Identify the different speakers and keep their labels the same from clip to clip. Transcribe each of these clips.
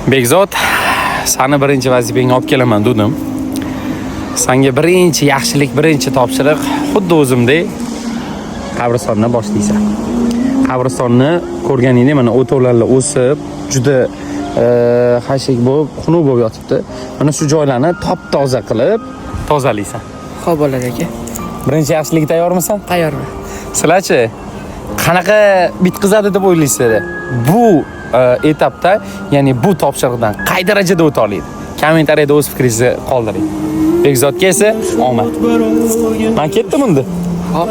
Speaker 1: Bekzod, seni birinchi vazifangga olib kelaman dedim. Senga birinchi yaxshilik, birinchi topshiriq xuddi o'zimdek qabristonni boshlaysan. Qabristonni ko'rganingda mana o'to'larlar o'sib, juda xashik bo'lib, xunuk bo'lib yotibdi. Mana shu joylarni top-toza qilib tozalaysan.
Speaker 2: Xo'p bo'ladi aka.
Speaker 1: Birinchi yaxshilikka tayyormisan?
Speaker 2: Tayyorman.
Speaker 1: Sizlarchi qanaqa bitqizadi deb o'ylaysizlar? Bu etapda, ya'ni bu topshiriqdan qay darajada o'ta oladi? Kommentariyada o'z fikringizni qoldiring. Bekzodga esa omad. Men ketdim endi.
Speaker 2: Hop.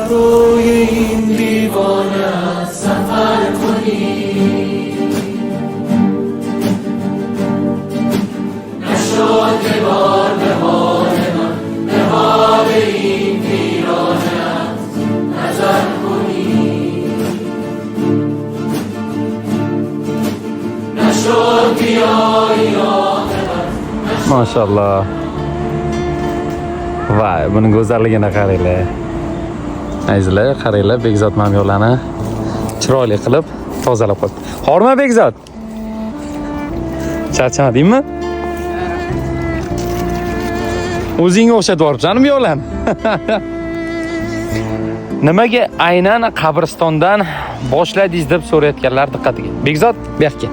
Speaker 1: Maşallah. Vay, bunun go'zalligini qaranglar. Azizlar, qaranglar, Bekzod mamyolarni chiroyli qilib tozalab qo'ydi. Horma Bekzod. Charchamadingmi? O'zingga o'xshatib yuboribsan bu yo'llarni. Nimaga aynan qabristondan boshladingiz deb so'rayotganlar diqqatiga. Bekzod, bu yoqqa.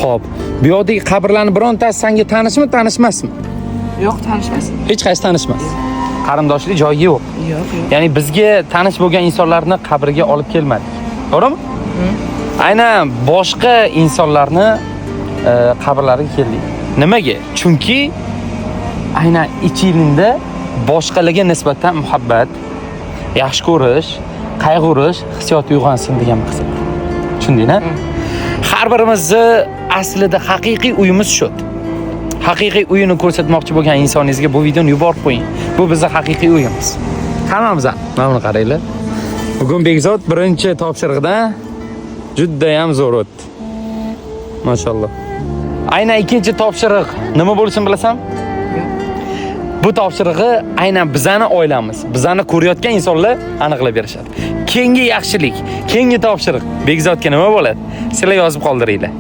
Speaker 1: Xo'p, bu yoqdagi qabrlarning birontasi senga tanishmi, tanishmasmi?
Speaker 2: Yo'q, tanishmas.
Speaker 1: Hech qaysi tanishmas. Qarindoshlik joyi yo'q.
Speaker 2: Yo'q.
Speaker 1: Ya'ni bizga tanish bo'lgan insonlarni qabrga olib kelmadik. To'g'rimi? Aynan boshqa insonlarni qabrlariga keldik. Nimaga? Chunki aynan ichingizda boshqalarga nisbatan muhabbat, yaxshi ko'rish, qayg'urish hissiyoti uyg'onsin degan maqsad. Tushundingmi? Har birimizni aslida haqiqiy uyimiz shu. Haqiqiy uyini ko'rsatmoqchi bo'lgan insoningizga bu videoni yuborib qo'ying. Bu bizning haqiqiy uyimiz. Hammamiz mana buni qaranglar. Bugun Bekzod birinchi topshiriqdan juda ham zo'r o'tdi. Mashallah. Aynan ikkinchi topshiriq nima bo'lsin bilasan? Bu topshirig'i aynan bizani oilamiz, bizani ko'rayotgan insonlar aniqlab berishadi. Keyingi yaxshilik, keyingi topshiriq Bekzodga nima bo'ladi? Sizlar yozib qoldiringlar.